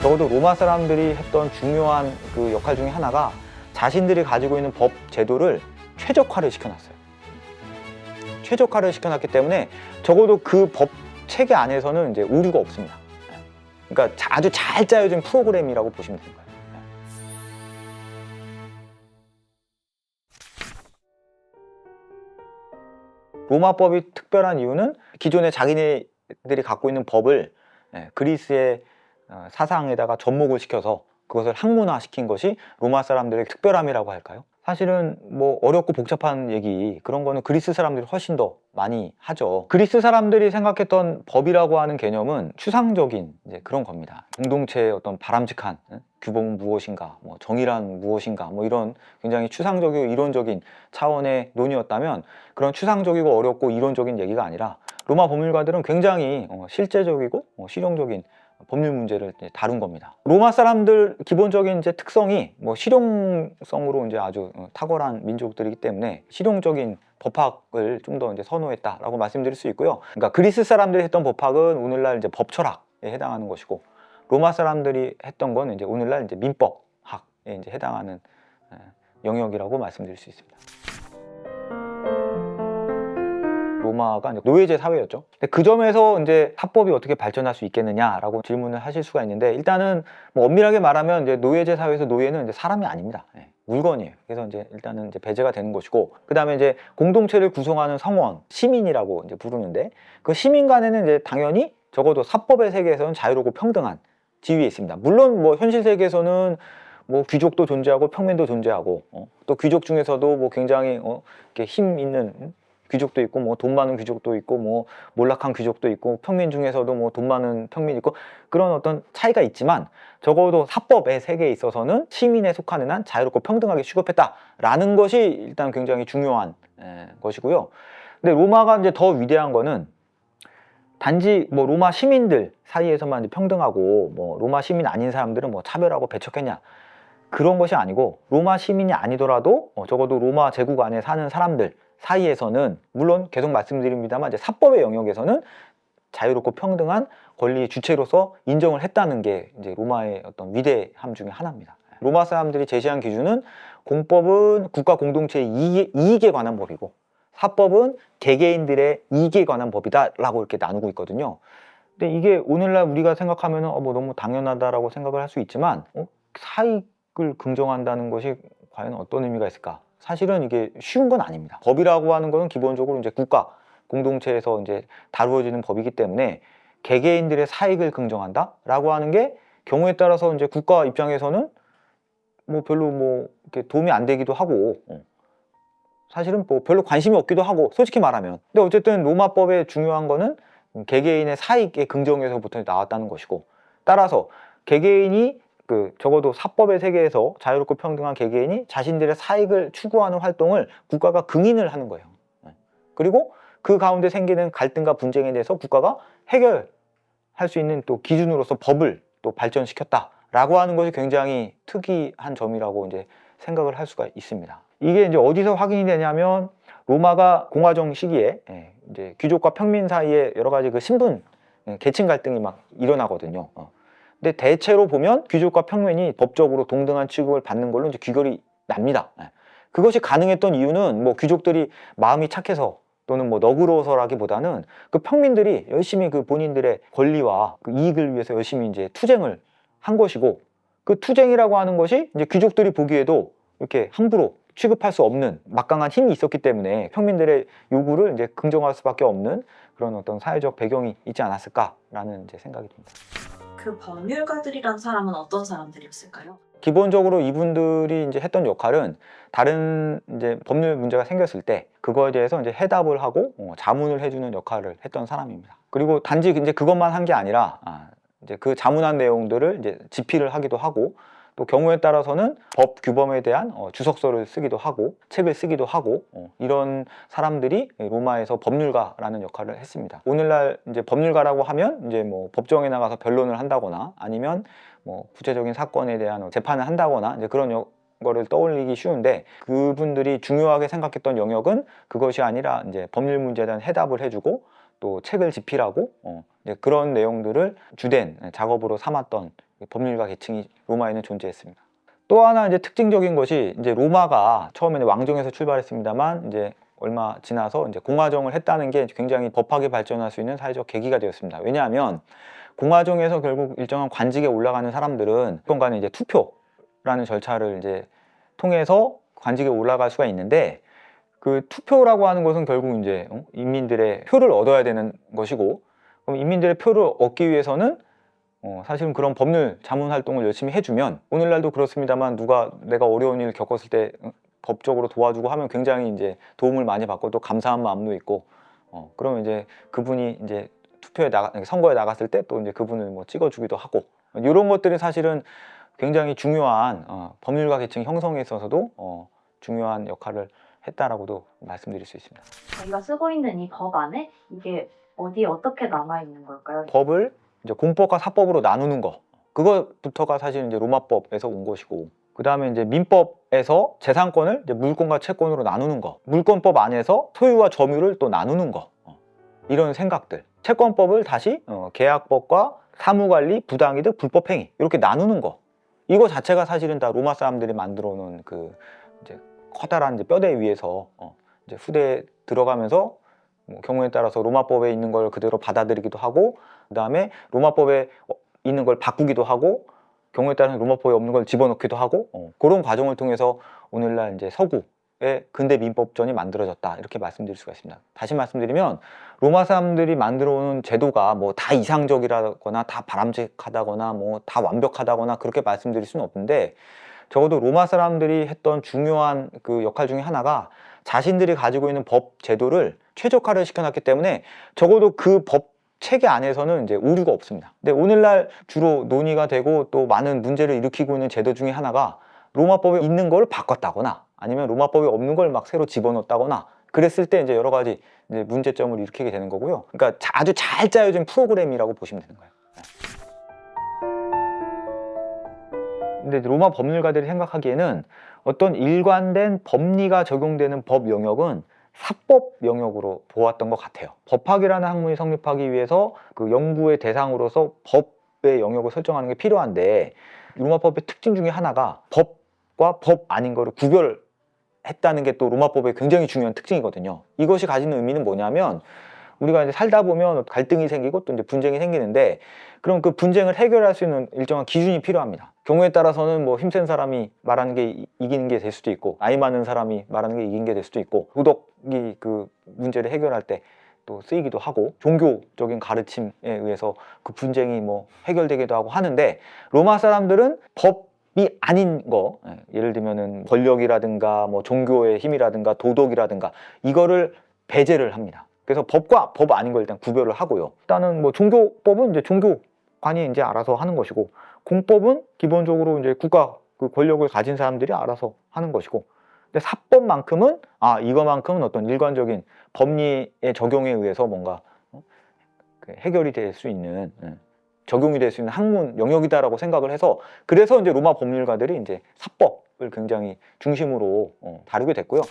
적어도 로마 사람들이 했던 중요한 그 역할 중에 하나가 자신들이 가지고 있는 법 제도를 최적화를 시켜놨어요. 최적화를 시켜놨기 때문에 적어도 그 법 체계 안에서는 이제 오류가 없습니다. 그러니까 아주 잘 짜여진 프로그램이라고 보시면 되는 거예요. 로마법이 특별한 이유는 기존에 자기네들이 갖고 있는 법을 그리스의 사상에다가 접목을 시켜서 그것을 학문화시킨 것이 로마 사람들의 특별함이라고 할까요? 사실은 뭐 어렵고 복잡한 얘기 그런 거는 그리스 사람들이 훨씬 더 많이 하죠. 그리스 사람들이 생각했던 법이라고 하는 개념은 추상적인 이제 그런 겁니다. 공동체의 어떤 바람직한 규범은 무엇인가, 뭐 정의란 무엇인가, 뭐 이런 굉장히 추상적이고 이론적인 차원의 논의였다면 그런 추상적이고 어렵고 이론적인 얘기가 아니라 로마 법률가들은 굉장히 실제적이고 실용적인 법률 문제를 다룬 겁니다. 로마 사람들 기본적인 이제 특성이 뭐 실용성으로 이제 아주 탁월한 민족들이기 때문에 실용적인 법학을 좀 더 이제 선호했다라고 말씀드릴 수 있고요. 그러니까 그리스 사람들이 했던 법학은 오늘날 이제 법철학에 해당하는 것이고 로마 사람들이 했던 건 이제 오늘날 이제 민법학에 이제 해당하는 영역이라고 말씀드릴 수 있습니다. 로마가 노예제 사회였죠. 근데 그 점에서 이제 합법이 어떻게 발전할 수 있겠느냐라고 질문을 하실 수가 있는데 일단은 뭐 엄밀하게 말하면 이제 노예제 사회에서 노예는 이제 사람이 아닙니다. 물건이에요. 그래서 이제 일단은 이제 배제가 되는 것이고 그 다음에 이제 공동체를 구성하는 성원, 시민이라고 이제 부르는데 그 시민 간에는 이제 당연히 적어도 사법의 세계에서는 자유롭고 평등한 지위에 있습니다. 물론 뭐 현실 세계에서는 뭐 귀족도 존재하고 평민도 존재하고 또 귀족 중에서도 뭐 굉장히 이렇게 힘 있는 귀족도 있고 뭐 돈 많은 귀족도 있고 뭐 몰락한 귀족도 있고 평민 중에서도 뭐 돈 많은 평민이 있고 그런 어떤 차이가 있지만 적어도 사법의 세계에 있어서는 시민에 속하는 한 자유롭고 평등하게 취급했다라는 것이 일단 굉장히 중요한 것이고요. 근데 로마가 이제 더 위대한 거는 단지 뭐 로마 시민들 사이에서만 평등하고 뭐 로마 시민 아닌 사람들은 뭐 차별하고 배척했냐 그런 것이 아니고 로마 시민이 아니더라도 적어도 로마 제국 안에 사는 사람들 사이에서는 물론 계속 말씀드립니다만 이제 사법의 영역에서는 자유롭고 평등한 권리의 주체로서 인정을 했다는 게 이제 로마의 어떤 위대함 중에 하나입니다. 로마 사람들이 제시한 기준은 공법은 국가 공동체의 이익에 관한 법이고 사법은 개개인들의 이익에 관한 법이다라고 이렇게 나누고 있거든요. 근데 이게 오늘날 우리가 생각하면은 뭐 너무 당연하다라고 생각을 할 수 있지만 사익을 긍정한다는 것이 과연 어떤 의미가 있을까? 사실은 이게 쉬운 건 아닙니다. 법이라고 하는 것은 기본적으로 이제 국가 공동체에서 이제 다루어지는 법이기 때문에 개개인들의 사익을 긍정한다라고 하는 게 경우에 따라서 이제 국가 입장에서는 뭐 별로 뭐 이렇게 도움이 안 되기도 하고 사실은 뭐 별로 관심이 없기도 하고 솔직히 말하면 근데 어쨌든 로마법의 중요한 거는 개개인의 사익의 긍정에서부터 나왔다는 것이고 따라서 개개인이 적어도 사법의 세계에서 자유롭고 평등한 개개인이 자신들의 사익을 추구하는 활동을 국가가 긍인을 하는 거예요. 그리고 그 가운데 생기는 갈등과 분쟁에 대해서 국가가 해결할 수 있는 또 기준으로서 법을 또 발전시켰다라고 하는 것이 굉장히 특이한 점이라고 이제 생각을 할 수가 있습니다. 이게 이제 어디서 확인이 되냐면 로마가 공화정 시기에 이제 귀족과 평민 사이에 여러 가지 그 신분 계층 갈등이 막 일어나거든요. 근데 대체로 보면 귀족과 평민이 법적으로 동등한 취급을 받는 걸로 이제 귀결이 납니다. 그것이 가능했던 이유는 뭐 귀족들이 마음이 착해서 또는 뭐 너그러워서라기보다는 그 평민들이 열심히 그 본인들의 권리와 그 이익을 위해서 열심히 이제 투쟁을 한 것이고 그 투쟁이라고 하는 것이 이제 귀족들이 보기에도 이렇게 함부로 취급할 수 없는 막강한 힘이 있었기 때문에 평민들의 요구를 이제 긍정할 수밖에 없는 그런 어떤 사회적 배경이 있지 않았을까라는 이제 생각이 듭니다. 그 법률가들이란 사람은 어떤 사람들이었을까요? 기본적으로 이분들이 이제 했던 역할은 다른 이제 법률 문제가 생겼을 때 그거에 대해서 이제 해답을 하고 자문을 해주는 역할을 했던 사람입니다. 그리고 단지 이제 그것만 한 게 아니라 이제 그 자문한 내용들을 이제 집필을 하기도 하고 또 경우에 따라서는 법 규범에 대한 주석서를 쓰기도 하고 책을 쓰기도 하고 이런 사람들이 로마에서 법률가라는 역할을 했습니다. 오늘날 이제 법률가라고 하면 이제 뭐 법정에 나가서 변론을 한다거나 아니면 뭐 구체적인 사건에 대한 재판을 한다거나 이제 그런 거를 떠올리기 쉬운데 그분들이 중요하게 생각했던 영역은 그것이 아니라 이제 법률 문제에 대한 해답을 해주고 또 책을 집필하고 이제 그런 내용들을 주된 작업으로 삼았던 법률가 계층이 로마에는 존재했습니다. 또 하나 이제 특징적인 것이 이제 로마가 처음에는 왕정에서 출발했습니다만 이제 얼마 지나서 이제 공화정을 했다는 게 굉장히 법학이 발전할 수 있는 사회적 계기가 되었습니다. 왜냐하면 공화정에서 결국 일정한 관직에 올라가는 사람들은 그간에 이제 투표라는 절차를 이제 통해서 관직에 올라갈 수가 있는데 그 투표라고 하는 것은 결국 이제 인민들의 표를 얻어야 되는 것이고 그럼 인민들의 표를 얻기 위해서는 사실은 그런 법률 자문 활동을 열심히 해주면 오늘날도 그렇습니다만 누가 내가 어려운 일을 겪었을 때 법적으로 도와주고 하면 굉장히 이제 도움을 많이 받고 또 감사한 마음도 있고 그러면 이제 그분이 이제 선거에 나갔을 때 또 이제 그분을 뭐 찍어주기도 하고 이런 것들이 사실은 굉장히 중요한 법률가 계층 형성에 있어서도 중요한 역할을 했다라고도 말씀드릴 수 있습니다. 저희가 쓰고 있는 이 법 안에 이게 어디에 어떻게 남아 있는 걸까요? 법을 이제 공법과 사법으로 나누는 거 그것부터가 사실 이제 로마법에서 온 것이고 그 다음에 이제 민법에서 재산권을 이제 물권과 채권으로 나누는 거 물권법 안에서 소유와 점유를 또 나누는 거 이런 생각들 채권법을 다시 계약법과 사무관리, 부당이득, 불법행위 이렇게 나누는 거 이거 자체가 사실은 다 로마 사람들이 만들어 놓은 그 이제 커다란 이제 뼈대 위에서 이제 후대에 들어가면서 뭐 경우에 따라서 로마법에 있는 걸 그대로 받아들이기도 하고 그 다음에 로마법에 있는 걸 바꾸기도 하고 경우에 따라서 로마법에 없는 걸 집어넣기도 하고 그런 과정을 통해서 오늘날 이제 서구의 근대 민법전이 만들어졌다 이렇게 말씀드릴 수가 있습니다. 다시 말씀드리면 로마 사람들이 만들어 놓은 제도가 뭐 다 이상적이라거나 다 바람직하다거나 뭐 다 완벽하다거나 그렇게 말씀드릴 수는 없는데 적어도 로마 사람들이 했던 중요한 그 역할 중에 하나가 자신들이 가지고 있는 법 제도를 최적화를 시켜놨기 때문에 적어도 그 법 체계 안에서는 이제 오류가 없습니다. 근데 오늘날 주로 논의가 되고 또 많은 문제를 일으키고 있는 제도 중에 하나가 로마법에 있는 걸 바꿨다거나 아니면 로마법에 없는 걸 막 새로 집어넣었다거나 그랬을 때 이제 여러 가지 이제 문제점을 일으키게 되는 거고요. 그러니까 아주 잘 짜여진 프로그램이라고 보시면 되는 거예요. 근데 로마 법률가들이 생각하기에는 어떤 일관된 법리가 적용되는 법 영역은 사법 영역으로 보았던 것 같아요. 법학이라는 학문이 성립하기 위해서 그 연구의 대상으로서 법의 영역을 설정하는 게 필요한데 로마법의 특징 중에 하나가 법과 법 아닌 거를 구별했다는 게 또 로마법의 굉장히 중요한 특징이거든요. 이것이 가지는 의미는 뭐냐면 우리가 이제 살다 보면 갈등이 생기고 또 이제 분쟁이 생기는데 그럼 그 분쟁을 해결할 수 있는 일정한 기준이 필요합니다. 경우에 따라서는 뭐 힘센 사람이 말하는 게 이기는 게 될 수도 있고 나이 많은 사람이 말하는 게 이긴 게 될 수도 있고 도덕이 그 문제를 해결할 때 또 쓰이기도 하고 종교적인 가르침에 의해서 그 분쟁이 뭐 해결되기도 하고 하는데 로마 사람들은 법이 아닌 거 예를 들면은 권력이라든가 뭐 종교의 힘이라든가 도덕이라든가 이거를 배제를 합니다. 그래서 법과 법 아닌 걸 일단 구별을 하고요. 일단은 뭐 종교법은 이제 종교관이 이제 알아서 하는 것이고 공법은 기본적으로 이제 국가 그 권력을 가진 사람들이 알아서 하는 것이고 근데 사법만큼은 이거만큼은 어떤 일관적인 법리의 적용에 의해서 뭔가 해결이 될 수 있는 적용이 될 수 있는 학문 영역이다라고 생각을 해서 그래서 이제 로마 법률가들이 이제 사법을 굉장히 중심으로 다루게 됐고요.